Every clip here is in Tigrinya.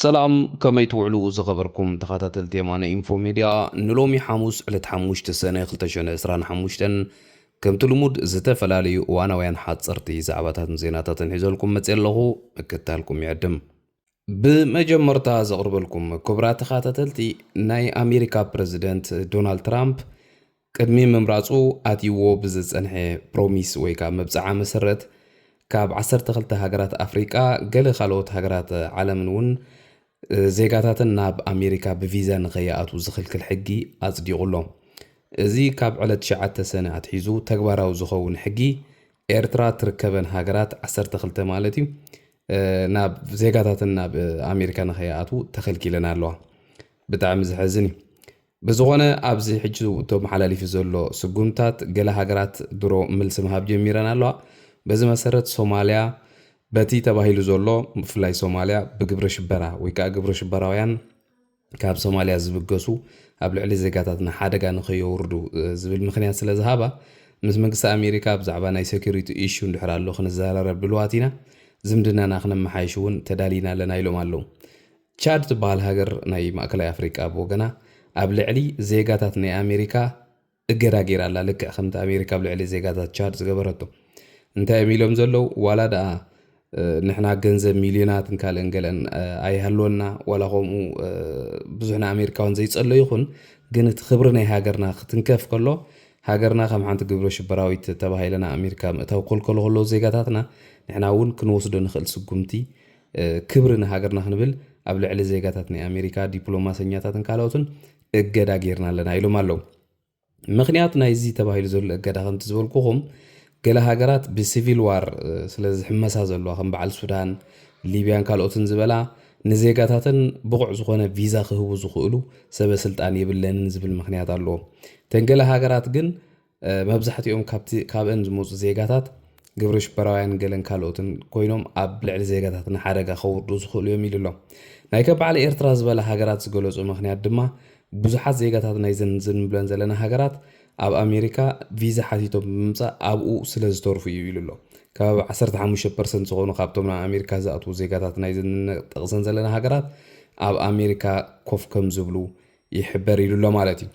سلام كما يتوعلو زغبركم تخاتلتي مانا انفو ميديا نلومي حاموس على تحموش تسانة خلتشان اسران حموشتن كم تلمود زتفلالي وانا وين حاتصرتي زعباتات زيناتات نحيزولكم متسيلهو اكتالكم يعدم بمجمرتا زغربلكم كبرات تخاتلتي ناي امريكا بريزيدنت دونالد ترامب قدمي ممراصو اتيو بزز انحي بروميس ويكا مبزعا مسرت كاب 12 هاجرات افريقيا قال خالوت هاجرات عالم نون زيغاتاتن ناب امريكا بفيزا نغياتو زخلكل حقي اصديقلهم ازي كاب على 9 سنه اتحيزو تغباراو زخون حقي ኤርትራ ትርከበን ሃገራት 12 ማለት እዩ ናብ ዜጋታትን ናብ ኣሜሪካ ንኸይኣቱ ተኸልኪለን ኣለዋ ብጣዕሚ ዝሕዝን እዩ بزغونه ابزي حجو تو محلالي في زولو سقومتات قال هاجرات درو ملس مهاب جميران الله بزي مسرت سوماليا باتي تباهيلو زولو مفلاي سوماليا بقبر شبرا ويكا قبر شبرا ويان كاب سوماليا زبقسو قبل علي زيقاتاتنا حادقا نخيو وردو زبل مخنيات سلازهابا مس منقصة أمريكا بزعبانا سيكوريتي إيشو ندحر اللو خنزالة رب الواتينا زمدنا ناخنا محايشون تدالينا لنا يلو مالو تشاد تبال هاجر ناي مأكلاي أفريقيا بوغنا قبل علي زيغاتات ناي أمريكا اقراقير الله لك خمت أمريكا قبل علي زيغاتات تشاد زقبرتو انت اميلوم زلو ولا دا نحنا جنزب مليونات نكال انقلن اي هلونا ولا قومو بزحنا أمريكا وانزي يتصلو يخون قنت خبرنا هاجرنا ختنكف كله هاجرنا خم حانت قبرو شبراويت تباهي لنا أمريكا توقل كله زيغاتاتنا نحنا اول كنوصدو نخل سقومتي كبرنا هاجرنا خنبل قبل علي زيغاتاتني أمريكا ديبلوماسياتاتن كالوتن اقدا غيرنا لنا يلو مالو مخنياتنا يزي تباهي لزول اقدا خم تزبولكوهم قال هاجرات بسيفيل وار سلاز حماسا زلو خم بعل السودان ليبيان كالوتن زبلا نزيغاتاتن بقع زخونه فيزا خهبو زخؤلو سبب سلطان يبلن زبل مخنيات الله تنقل هاجرات جن مبزحت يوم كابن زموز زيغاتات قبرش براوين قالن كالوتن كوينوم قبل على زيغاتاتن حرقا خوردو زخؤلو يميل الله نايكب على إيرتراز بلا هاجرات زقولوز مخنيات دما بزحات زيغاتات نايزن زن بلان زلنا هاجرات اب امريكا فيزا حاتيتو بمصا ابو سلازتورفو يبيلو كاب 15% زغونو خابتومنا امريكا زاتو زيغاتات نايزن تقسن زلنا هاجرات اب امريكا كوف كم زبلو يحبر يلو مالتي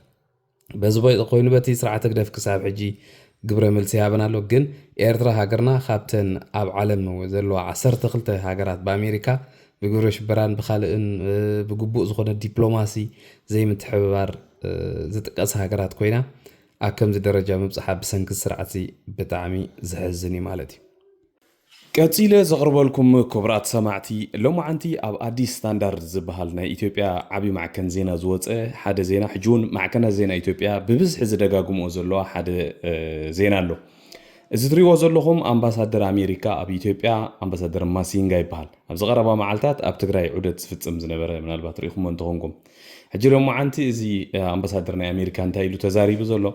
بزبوي قوينو بتي سرعه تقدف كساب حجي قبره ملسي هابنالو جن ايرترا هاجرنا خابتن اب عالم زلو 12 هاجرات بامريكا بقبرش بران بخالقن بقبوق زخونه دبلوماسي زي متحبار زتقاس هاجرات كوينا أكم زي درجة مبصحة بسنك السرعتي بتعمي زحزني مالتي كاتيلة زغربالكم كبرات سماعتي لو ما عندي أب أدي ستاندرد زبهالنا إثيوبيا عبي معكن زينا زوت حدا زينا حجون معكنا زينا إثيوبيا ببزح زدقاقم وزلوا حدا زينا له زدري وزلهم أمباسادر أمريكا أب إثيوبيا أمباسادر ماسينغا يبهال أبز غربا معلتات أب تقرأي عودة فتسم زنبرة من البطريقهم وانتغنكم حجرهم معانتي زي أمباسادرنا أمريكا انتايلو تزاري بزولو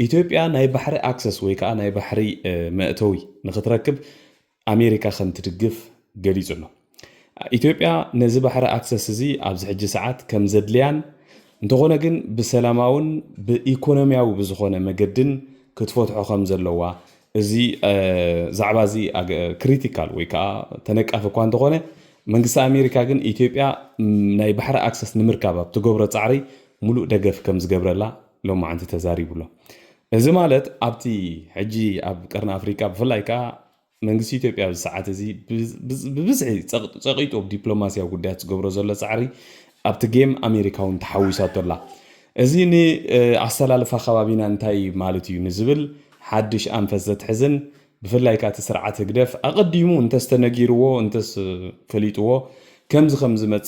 إثيوبيا ناي بحري أكسس ويكا ناي بحري مأتوي نختركب أمريكا خن تدقف قليزولو إثيوبيا نزي بحري أكسس زي أبز حجي ساعات كم زدليان انتغونا جن بسلاماون بإيكونومياو بزخونا مقدن كتفوتحو خمزلوا زي زعبازي كريتيكال ويكا تنك أفكوان انتغونا منقص أمريكا جن إثيوبيا ناي بحر أكسس نمركابا بتقبر تعري ملو دقف كم زقبر لا لو ما عندي تزاري بلا إذا مالت أبتي حجي أب قرن أفريقيا بفلايكا منقص إثيوبيا بالساعات زي بزعي تقيتو بدبلوماسيا وقدات تقبر زلا تعري أبت جيم أمريكا ونتحوسات الله إذني أصلا خبابينا انتاي مالتي نزبل حدش أنفزت حزن بفلايكا تسرعات قدف أقدمو انتس تنقيرو انتس فليتو كمز خمز مت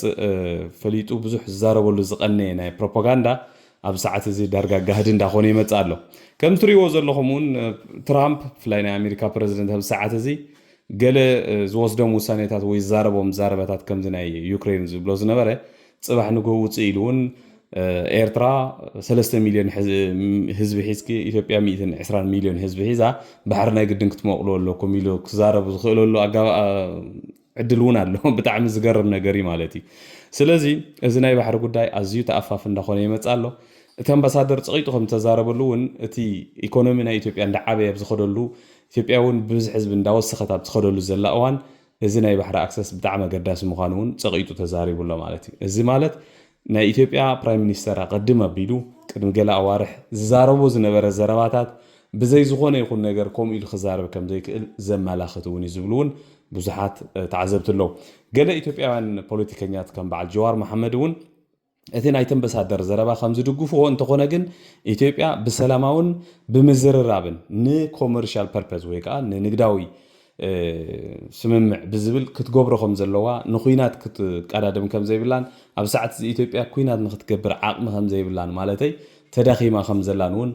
فليتو بزح زارو ولا زقنينا بروباغندا اب ساعات زي دارغا غادن داخوني يمصالو كم تريو زلخمون ترامب فلاينا امريكا بريزيدنت اب ساعات زي ገለ ዝወስዶም ውሳኔታት ወይ ዛረቦም ዛረባታት ከምዚ ናይ ዩክሬን ዝብሎ ዝነበረ ፅባሕ ንግሆ ውፅእ ኢሉ እውን ኤርትራ 3 ሚልዮን ህዝቢ ሒዝኪ ኢትዮጵያ 120 ሚልዮን ህዝቢ ሒዛ ባሕሪ ናይ ግድን ክትመቕሎ ኣለኩም ኢሉ ክዛረቡ ዝኽእለሉ ዕድል እውን ኣሎ ብጣዕሚ ዝገርም ነገር እዩ ማለት እዩ ስለዚ እዚ ናይ ባሕሪ ጉዳይ ኣዝዩ ተኣፋፍ እንዳኾነ ይመፅእ ኣሎ እቲ ኣምባሳደር ፀቂጡ ከም ተዛረበሉ እውን እቲ ኢኮኖሚ ናይ ኢትዮጵያ እንዳዓበየ ኣብ ዝኸደሉ ኢትዮጵያ እውን ብብዝሒ ህዝቢ እንዳወሰኸት ኣብ ዝኸደሉ ዘላ እዋን እዚ ናይ ባሕሪ ኣክሰስ ብጣዕሚ ኣገዳሲ ምዃኑ እውን ፀቂጡ ተዛሪቡሎ ማለት እዩ እዚ ማለት ናይ ኢትዮጵያ ፕራይም ሚኒስተር ኣቀድም ኣቢሉ ቅድሚ ገለ ኣዋርሕ ዝዛረቡ ዝነበረ ዘረባታት ብዘይ ዝኾነ ይኹን ነገር ከምኡ ኢሉ ክዛረብ ከም ዘይክእል ዘመላኽት እውን እዩ ዝብሉ እውን ብዙሓት ተዓዘብቲ ኣለዉ ገለ ኢትዮጵያውያን ፖለቲከኛት ከም በዓል ጀዋር መሓመድ እውን እቲ ናይቲ ኣምባሳደር ዘረባ ከም ዝድግፍዎ እንተኾነ ግን ኢትዮጵያ ብሰላማውን ብምዝርራብን ንኮመርሻል ፐርፐዝ ወይ ከዓ ንንግዳዊ ስምምዕ ብዝብል ክትገብሮ ከም ዘለዋ ንኩናት ክትቀዳድም ከም ዘይብላን ኣብ ሰዓት ኢትዮጵያ ኩናት ንክትገብር ዓቕሚ ከም ዘይብላን ማለተይ ተዳኺማ ከም ዘላን እውን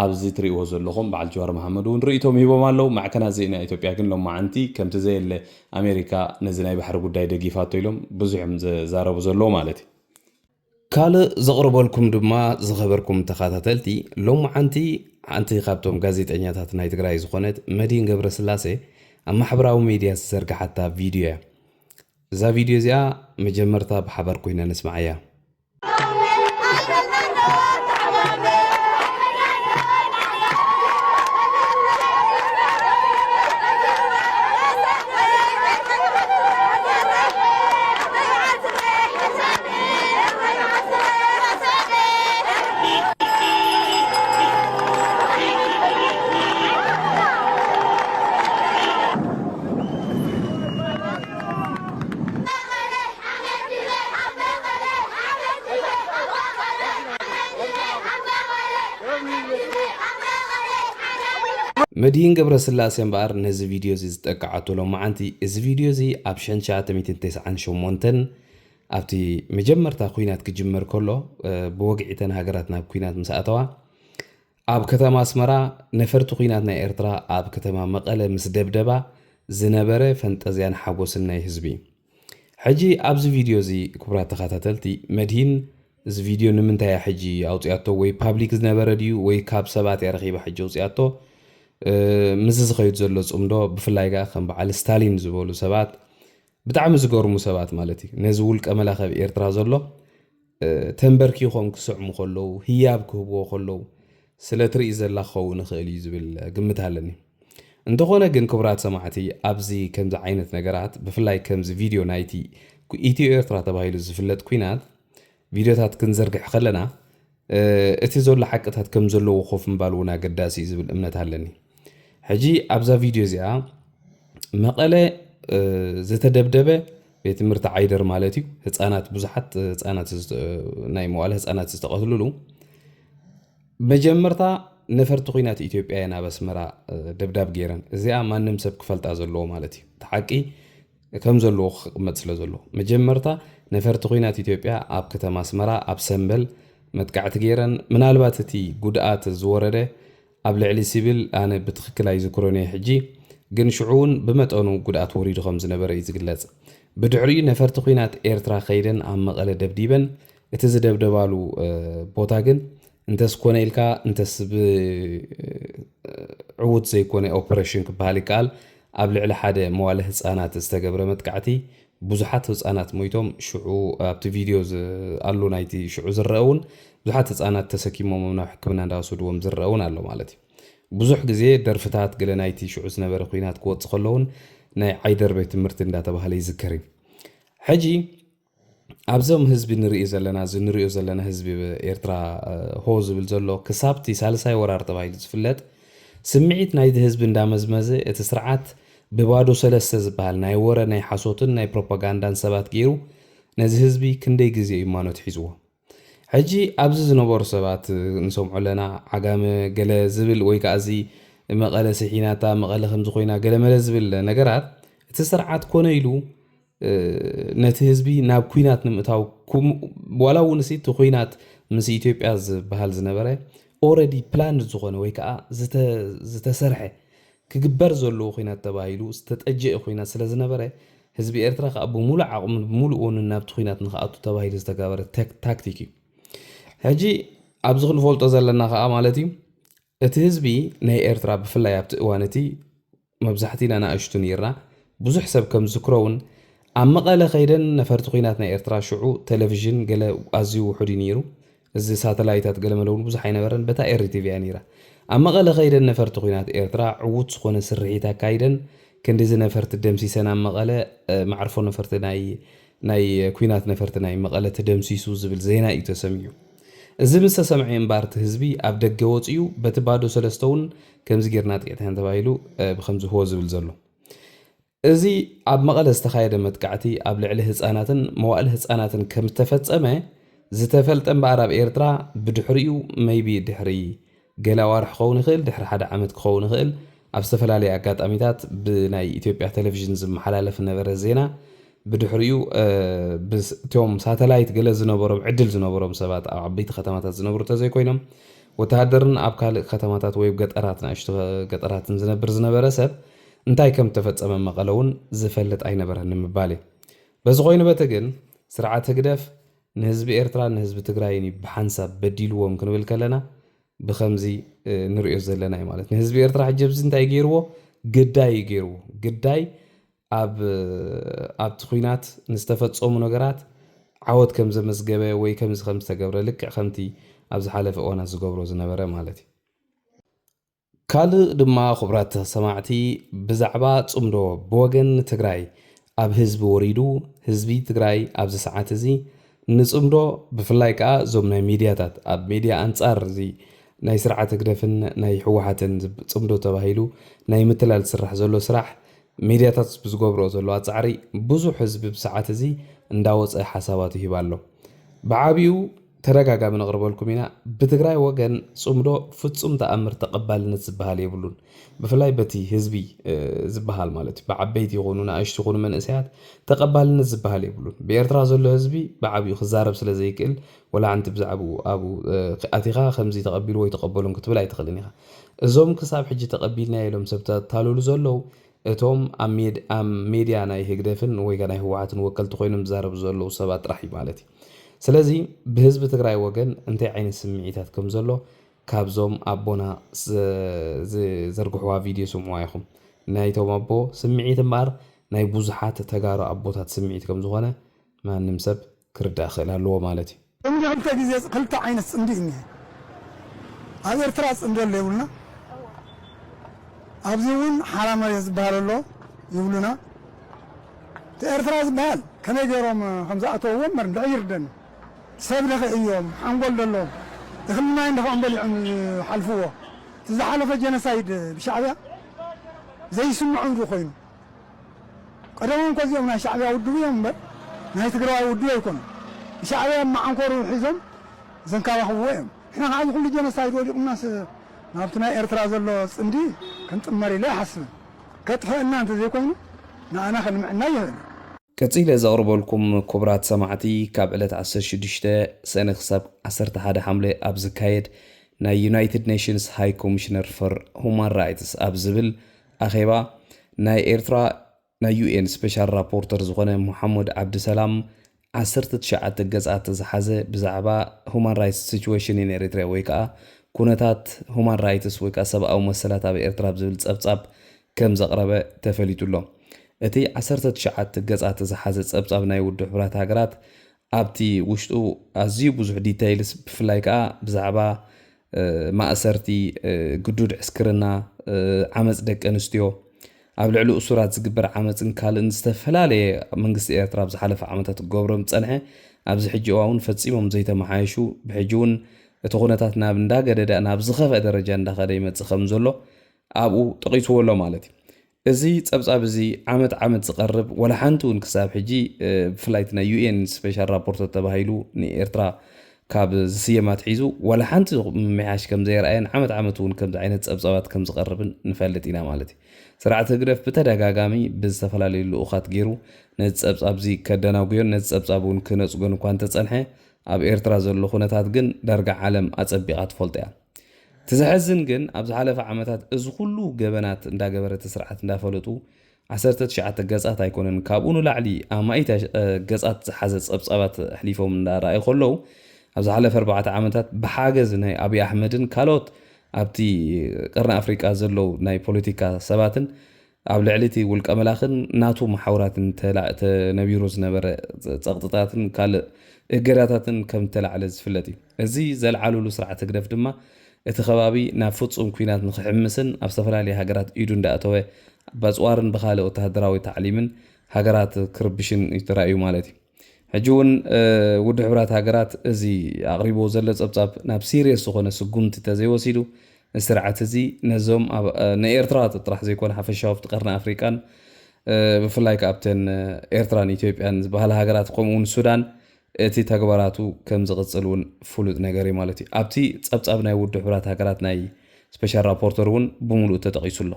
ኣብዚ ትሪእዎ ዘለኹም በዓል ጀዋር መሓመድ እውን ርእቶም ሂቦም ኣለዉ ማዕከናት ዜና ኢትዮጵያ ግን ሎማዓንቲ ከምቲ ዘየለ ኣሜሪካ ነዚ ናይ ባሕሪ ጉዳይ ደጊፋቶ ኢሎም ብዙሖም ዘዛረቡ ዘለዎ ማለት እዩ ካልእ ዘቕርበልኩም ድማ ዝኸበርኩም ተኸታተልቲ ሎማዓንቲ ሓንቲ ካብቶም ጋዜጠኛታት ናይ ትግራይ ዝኾነት መዲን ገብረስላሴ ኣብ ማሕበራዊ ሚድያ ዝዘርግሓታ ቪድዮ እያ እዛ ቪድዮ እዚኣ መጀመርታ ብሓባር ኮይና ንስማዕ እያ መዲን ገብረስላሴ እምበኣር ነዚ ቪድዮ እዚ ዝጠቅዓቶ ሎማዓንቲ እዚ ቪድዮ እዚ ኣብ 1998 ኣብቲ መጀመርታ ኩናት ክጅመር ከሎ ብወግዒተን ሃገራት ናብ ኩናት ምስ ኣተዋ ኣብ ከተማ ኣስመራ ነፈርቲ ኩናት ናይ ኤርትራ ኣብ ከተማ መቐለ ምስ ደብደባ ዝነበረ ፈንጠዝያን ሓጎስን ናይ ህዝቢ ሕጂ ኣብዚ ቪድዮ እዚ ክቡራት ተኸታተልቲ መዲን እዚ ቪድዮ ንምንታይ ሕጂ ኣውፅያቶ ወይ ፓብሊክ ዝነበረ ድዩ ወይ ካብ ሰባት ያረኺባ ሕጂ ኣውፅያቶ ምስ ዝኸይድ ዘሎ ጽምዶ ብፍላይ ከም በዓል ስታሊን ዝበሉ ሰባት ብጣዕሚ ዝገርሙ ሰባት ማለት እዩ ነዚ ውልቀ መላኸብ ኤርትራ ዘሎ ተንበርኪኾም ክስዕሙ ከለዉ ህያብ ክህብዎ ከለዉ ስለ ትርኢ ዘላ ክኸውን ይኽእል እዩ ዝብል ግምት ኣለኒ እንተኾነ ግን ክቡራት ሰማዕቲ ኣብዚ ከምዚ ዓይነት ነገራት ብፍላይ ከምዚ ቪድዮ ናይቲ ኢትዮ ኤርትራ ተባሂሉ ዝፍለጥ ኩናት ቪድዮታት ክንዘርግሕ ከለና እቲ ዘሎ ሓቅታት ከም ዘለዎ ኮፍ ምባል እውን ኣገዳሲ ዝብል እምነት ኣለኒ ሕጂ ኣብዛ ቪድዮ እዚኣ መቐለ ዝተደብደበ ቤት ትምህርቲ ዓይደር ማለት እዩ ህፃናት ብዙሓት ህፃናት ናይ መዋእለ ህፃናት ዝተቐትልሉ መጀመርታ ነፈርቲ ኩናት ኢትዮጵያ ናብ ኣስመራ ደብዳብ ገይረን እዚኣ ማንም ሰብ ክፈልጣ ዘለዎ ማለት እዩ ተሓቂ ከም ዘለዎ ክቕመጥ ስለ ዘሎ መጀመርታ ነፈርቲ ኩናት ኢትዮጵያ ኣብ ከተማ ኣስመራ ኣብ ሰንበል መጥቃዕቲ ገይረን ምናልባት እቲ ጉድኣት ዝወረደ ኣብ ልዕሊ ሲቪል ኣነ ብትክክል ኣይዝክሮን እየ ሕጂ ግን ሽዑውን ብመጠኑ ጉድኣት ወሪዱ ከም ዝነበረ እዩ ዝግለጽ ብድሕሪኡ ነፈርቲ ኩናት ኤርትራ ከይደን ኣብ መቐለ ደብዲበን እቲ ዝደብደባሉ ቦታ ግን እንተስ ኮነ ኢልካ እንተስ ብዕውት ዘይኮነ ኦፐሬሽን ክበሃል ይከኣል ኣብ ልዕሊ ሓደ መዋለ ህፃናት ዝተገብረ መጥቃዕቲ ብዙሓት ህፃናት ሞይቶም ሽዑ ኣብቲ ቪድዮ ኣሉ ናይቲ ሽዑ ዝረአውን ብዙሓት ህፃናት ተሰኪሞም ናብ ሕክምና እንዳወሰድዎም ዝረአውን ኣሎ ማለት እዩ ብዙሕ ግዜ ደርፍታት ገለ ናይቲ ሽዑ ዝነበረ ኩናት ክወፅእ ከለውን ናይ ዓይደር ቤት ትምህርቲ እንዳተባሃለ ይዝከር እዩ ሕጂ ኣብዞም ህዝቢ ንሪኦ ዘለና ህዝቢ ኤርትራ ሆ ዝብል ዘሎ ክሳብቲ ሳልሳይ ወራር ተባሂሉ ዝፍለጥ ስምዒት ናይቲ ህዝቢ እንዳመዝመዘ እቲ ስርዓት ብባዶ ሰለስተ ዝበሃል ናይ ወረ ናይ ሓሶትን ናይ ፕሮፓጋንዳን ሰባት ገይሩ ነዚ ህዝቢ ክንደይ ግዜ እዩ ማኖት ሒዝዎ ሕጂ ኣብዚ ዝነበሩ ሰባት ንሰምዖ ኣለና ዓጋመ ገለ ዝብል ወይ ከዓ እዚ መቐለ ስሒናታ መቐለ ከምዚ ኮይና ገለ መለ ዝብል ነገራት እቲ ስርዓት ኮነ ኢሉ ነቲ ህዝቢ ናብ ኩናት ንምእታው ዋላ እውን እቲ ኩናት ምስ ኢትዮጵያ ዝበሃል ዝነበረ ኦልሬዲ ፕላን ዝኾነ ወይ ከዓ ዝተሰርሐ ክግበር ዘሎ ኩናት ተባሂሉ ዝተጠጀአ ኩናት ስለ ዝነበረ ህዝቢ ኤርትራ ከዓ ብሙሉእ ዓቕሙ ብሙሉእ ናብቲ ኩናት ንኽኣቱ ተባሂሉ ዝተገበረ ታክቲክ እዩ ሕጂ ኣብዚ ክንፈልጦ ዘለና ከዓ ማለት እዩ እቲ ህዝቢ ናይ ኤርትራ ብፍላይ ኣብቲ እዋን እቲ መብዛሕቲና ንኣሽቱ ነርና ብዙሕ ሰብ ከም ዝክሮውን ኣብ መቐለ ከይደን ነፈርቲ ኩናት ናይ ኤርትራ ሽዑ ቴሌቪዥን ገለ ኣዝዩ ውሑድ ነይሩ እዚ ሳተላይታት ገለ መለውን ብዙሕ ኣይነበረን በታ ኤርቲቪ እያ ነይራ ኣብ መቐለ ከይደን ነፈርቲ ኩናት ኤርትራ ዕዉት ዝኾነ ስርሒት ኣካይደን ክንዲዚ ነፈርቲ ደምሲሰን ኣብ መቐለ ማዕርፎ ነፈርቲ ናይ ኩናት ነፈርቲ ናይ መቐለ ተደምሲሱ ዝብል ዜና እዩ ተሰሚዑ እዚ ምስ ተሰምዐ እምበር እቲ ህዝቢ ኣብ ደገ ወፂኡ በቲ ባዶ ሰለስተ እውን ከምዚ ጌርና ጥቂዕተን ተባሂሉ ብከምዚ ህዎ ዝብል ዘሎ እዚ ኣብ መቐለ ዝተኻየደ መጥቃዕቲ ኣብ ልዕሊ ህፃናትን መዋእሊ ህፃናትን ከም ዝተፈፀመ ዝተፈልጠ እምበር ኣብ ኤርትራ ብድሕሪኡ መይቢ ድሕሪ ገለ ኣዋርሕ ክኸውን ይኽእል ድሕሪ ሓደ ዓመት ክኸውን ይኽእል ኣብ ዝተፈላለየ ኣጋጣሚታት ብናይ ኢትዮጵያ ቴሌቪዥን ዝመሓላለፍ ነበረ ዜና ብድሕሪኡ እቶም ሳተላይት ገለ ዝነበሮም ዕድል ዝነበሮም ሰባት ኣብ ዓበይቲ ከተማታት ዝነብሩ ተዘይኮይኖም ወተሃደርን ኣብ ካልእ ከተማታት ወይ ገጠራት ንኣሽቱ ገጠራትን ዝነብር ዝነበረ ሰብ እንታይ ከም ተፈፀመ መቐለ እውን ዝፈልጥ ኣይነበረን ምባል እዩ በዚ ኮይኑ በተ ግን ስርዓት ህግደፍ ንህዝቢ ኤርትራ ንህዝቢ ትግራይን ብሓንሳብ በዲልዎም ክንብል ከለና ብከምዚ ንሪኦ ዘለና እዩ ማለት ንህዝቢ ኤርትራ ሕጂ ኣብዚ እንታይ ገይርዎ ግዳይ ገይርዎ ግዳይ ኣብቲ ኩናት ንዝተፈፀሙ ነገራት ዓወት ከም ዘመዝገበ ወይ ከምዚ ከም ዝተገብረ ልክዕ ከምቲ ኣብ ዝሓለፈ እዋናት ዝገብሮ ዝነበረ ማለት እዩ ካልእ ድማ ክቡራት ሰማዕቲ ብዛዕባ ፅምዶ ብወገን ትግራይ ኣብ ህዝቢ ወሪዱ ህዝቢ ትግራይ ኣብዚ ሰዓት እዚ ንፅምዶ ብፍላይ ከዓ እዞም ናይ ሚድያታት ኣብ ሚድያ ኣንጻር እዚ ናይ ስርዓት ህግደፍን ናይ ሕወሓትን ፅምዶ ተባሂሉ ናይ ምትላል ዝስራሕ ዘሎ ስራሕ ሚድያታት ብዝገብሮ ዘሎ ኣፃዕሪ ብዙሕ ህዝቢ ብሰዓት እዚ እንዳወፀ ሓሳባት ይሂብ ኣሎ ብዓብዩ ተደጋጋሚ ነቕርበልኩም ኢና ብትግራይ ወገን ፅምዶ ፍጹም ተኣምር ተቐባልነት ዝበሃል የብሉን ብፍላይ በቲ ህዝቢ ዝበሃል ማለት እዩ ብዓበይቲ ይኹኑ ንኣሽቱ ይኹኑ መንእሰያት ተቐባልነት ዝበሃል የብሉን ብኤርትራ ዘሎ ህዝቢ ብዓብዩ ክዛረብ ስለ ዘይክእል ወላ ዓንቲ ብዛዕባኡ ኣብኡ ኣቲኻ ከምዚ ተቐቢሉ ወይ ተቐበሉን ክትብል ኣይትኽእልን ኢኻ እዞም ክሳብ ሕጂ ተቐቢልና ኢሎም ሰብ ተታልሉ ዘለዉ እቶም ኣብ ሜድያ ናይ ህግደፍን ወይ ናይ ህወሓትን ወከልቲ ኮይኖም ዝዛረቡ ዘለዉ ሰባት ጥራሕ እዩ ማለት እዩ ስለዚ ብህዝቢ ትግራይ ወገን እንታይ ዓይነት ስምዒታት ከም ዘሎ ካብዞም ኣቦና ዘርግሕዋ ቪድዮ ስምዕዋ ኢኹም ናይቶም ኣቦ ስምዒት እምበር ናይ ብዙሓት ተጋሩ ኣቦታት ስምዒት ከም ዝኾነ ማንም ሰብ ክርዳእ ክእል ኣለዎ ማለት እዩ ክልተ ግዜ ክልተ ዓይነት ፅምዲ እኒሀ ኣብ ኤርትራ ፅምዲ ኣሎ ይብሉና ኣብዚ እውን ሓራ መሬት ዝበሃል ኣሎ ይብሉና እቲ ኤርትራ ዝበሃል ከመይ ገይሮም ከምዝኣተውዎም መርንዳ ይርደን ሰብ ለኽእዮም ሓንጎል ደሎም እኽልናይ እንደኸኦም በሊዖም ሓልፍዎ ዝሓለፈ ጀነሳይድ ብሻዕብያ ዘይስምዑ ኢሉ ኮይኑ ቀደሞም ከዚኦም ናይ ሻዕብያ ውድቡ እዮም እምበር ናይ ትግራዋይ ውድቡ ኣይኮኑ ብሻዕብያ ማዓንኮሩ ሒዞም ዘንካባኽብዎ እዮም ንሕና ከዓ ኩሉ ጀነሳይድ ወዲቑናስ ናብቲ ናይ ኤርትራ ዘሎ ፅምዲ ክንጥመር ኢለ ይሓስብን ከጥፍአና እንተዘይኮይኑ ንኣና ክንምዕና ይኽእል ቀፂለ ዘቕርበልኩም ክቡራት ሰማዕቲ ካብ ዕለት 16 ሰነ ክሳብ 11 ሓምለ ኣብ ዝካየድ ናይ ዩናይትድ ኔሽንስ ሃይ ኮሚሽነር ፎር ሁማን ራይትስ ኣብ ዝብል ኣኼባ ናይ ኤርትራ ናይ ዩኤን ስፔሻል ራፖርተር ዝኾነ ሙሓመድ ዓብድሰላም 19 ገጻት ዝሓዘ ብዛዕባ ሁማን ራይትስ ሲቹዌሽን ኢን ኤርትራ ወይ ከዓ ኩነታት ሁማን ራይትስ ወይ ከዓ ሰብኣዊ መሰላት ኣብ ኤርትራ ብዝብል ፀብጻብ ከም ዘቕረበ ተፈሊጡሎ እቲ 19 ገጻት ዝሓዘ ፀብጻብ ናይ ውድብ ሕብራት ሃገራት ኣብቲ ውሽጡ ኣዝዩ ብዙሕ ዲቴይልስ ብፍላይ ከዓ ብዛዕባ ማእሰርቲ ግዱድ ዕስክርና ዓመፅ ደቂ ኣንስትዮ ኣብ ልዕሊ እሱራት ዝግበር ዓመፅን ካልእን ዝተፈላለየ መንግስቲ ኤርትራ ብዝሓለፈ ዓመታት ክገብሮም ፀንሐ ኣብዚ ሕጂ እዋን ፈፂሞም ዘይተመሓየሹ ብሕጂ እውን እቲ ኩነታት ናብ እንዳገደደ ናብ ዝኸፍአ ደረጃ እንዳኸደ ይመፅእ ከም ዘሎ ኣብኡ ጠቂስዎ ኣሎ ማለት እዩ እዚ ፀብጻብ እዚ ዓመት ዝቐርብ ወላ ሓንቲ እውን ክሳብ ሕጂ ብፍላይ ናይ ዩኤን ስፔሻል ራፖርተር ተባሂሉ ንኤርትራ ካብ ዝስየማት ሒዙ ወላ ሓንቲ ምምሕያሽ ከም ዘይረኣየን ዓመት እውን ከምዚ ዓይነት ፀብጻባት ከም ዝቐርብን ንፈልጥ ኢና ማለት እዩ ስርዓት ህግደፍ ብተደጋጋሚ ብዝተፈላለዩ ልኡኻት ገይሩ ነዚ ፀብጻብ እዚ ከደናጉዮን ነዚ ፀብጻብ እውን ክነፅጎን እኳ እንተፀንሐ ኣብ ኤርትራ ዘሎ ኩነታት ግን ዳርጋ ዓለም ኣፀቢቓ ትፈልጦ እያ تزحزن جن أبز حالة عمتات إزخلو جبنات دا جبرت سرعة دا فلتو عسرت شعات جزات هيكونن كابونو لعلي أما إيتا جزات حزت أبصابات حليفهم من دارا يخلو أبز حالة 4 عمتات بحاجز ناي أبي أحمدن كالوت أبتي قرن أفريقيا زلو ناي بوليتيكا سباتن أب لعلتي ولك أملاخن ناتو محاورات نبيروز نبر تقططاتن كال إجراتاتن كم تلعلز فلتي زي زلعلو لسرعة تقدف دما اتخبابي نافوتصم كوينات نخحمسن أبستفرالي هاجرات إيدون داتوه بزوارن بخاله وتهدراوي تعليمن هاجرات كربشن يترأيو مالتي حجون ود حبرات هاجرات زي أغريبو زلز أبصاب ناب سيريس سخونة سجون تتزي وسيدو السرعة زي نزوم نإيرترات تطرح زي كون حفشاف تقرنا أفريقان بفلاي كابتن إيرتران إثيوبيان بهالهاجرات قومون السودان اتي تغبراتو كم زغصلون فلوت نغري مالتي ابتي صبصاب ناي ود حبرات هاجرات ناي سبيشال رابورترون بمولو تتقيسلو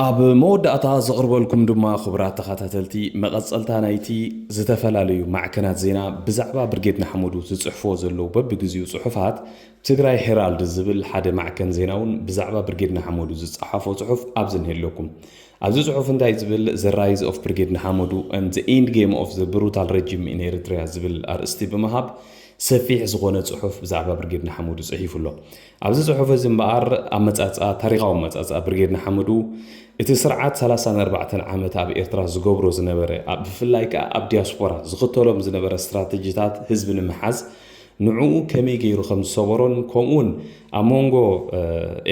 اب موداتا زقربلكم دما خبرات تخاتلتي مقصلتا نايتي زتفلاليو معكنات زينا بزعبا برغيتنا حمودو زصحفو زلو ببغزيو صحفات تግራይ ሄራልድ ዝብል ሓደ ማዕከን ዜናውን ብዛዕባ ብርጌድና ሓመዱ ዝጻሓፎ ጽሑፍ ኣብዝን ሄለኩም ኣብዚ ጽሑፍ እንታይ ዝብል the rise of ብርጌድና ሓመዱ and the end game of the brutal regime in Eritrea ዝብል ኣርእስቲ ብምሃብ ሰፊሕ ዝኾነ ጽሑፍ ብዛዕባ ብርጌድና ሓመዱ ጽሒፉሎ ኣብዚ ጽሑፍ እዚ እምበኣር ኣመጻጻ ታሪኻዊ መጻጻ ብርጌድና ሓመዱ እቲ ስርዓት 34 ዓመት ኣብ ኤርትራ ዝገብሮ ዝነበረ ብፍላይ ከዓ ኣብ ዲያስፖራ ዝኽተሎም ዝነበረ ስትራቴጂታት ህዝቢ ንምሓዝ ንዑ ከመይ ገይሩ ከም ዝሰበሮን ከምኡን ኣብ መንጎ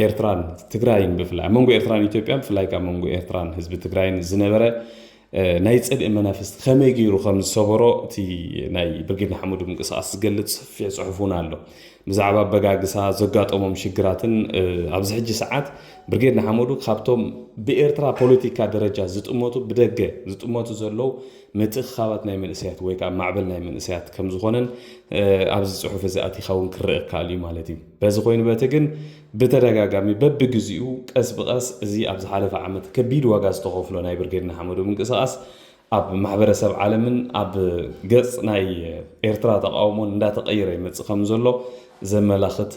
ኤርትራን ትግራይን ብፍላይ ኣብ መንጎ ኤርትራን ኢትዮጵያን ብፍላይ ኣብ መንጎ ኤርትራን ህዝቢ ትግራይን ዝነበረ ናይ ጽድኢ መናፍስት ከመይ ገይሩ ከም ዝሰበሮ እቲ ናይ ብርጌድና ሓመዱ ምንቅስቓስ ዝገልጽ ሰፊሕ ጽሑፍን ኣሎ ብዛዕባ በጋግሳ ዘጋጠሞም ሽግራትን ኣብዚ ሕጂ ሰዓት ብርጌድና ሓመዱ ካብቶም ብኤርትራ ፖለቲካ ደረጃ ዝጥመቱ ብደገ ዝጥመቱ ዘለው ምትኻባት ናይ መንእሰያት ወይ ከዓ ማዕበል ናይ መንእሰያት ከም ዝኾነን ኣብዚ ጽሑፍ እዚ ኣቲኻውን ክርእ ካል እዩ ማለት እዩ በዚ ኮይኑ በተ ግን ብተደጋጋሚ በብግዚኡ ቀስ ብቐስ እዚ ኣብ ዝሓለፈ ዓመት ከቢድ ዋጋ ዝተኸፍሎ ናይ ብርጌድና ሓመዱ ምንቅስቓስ ኣብ ማሕበረሰብ ዓለምን ኣብ ገጽ ናይ ኤርትራ ተቃውሞን እንዳተቀየረ ይመጽእ ከም ዘሎ ዘመላኽት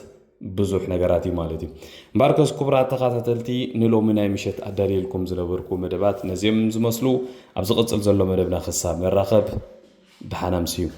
ብዙሕ ነገራት እዩ ማለት እዩ ባርከስ ክቡራት ተኸታተልቲ ንሎሚ ናይ ምሸት ኣዳልየልኩም ዝነበርኩ መደባት ነዚኦም ዝመስሉ ኣብ ዝቕጽል ዘሎ መደብና ክሳብ መራኸብ ብሓናም ስዩ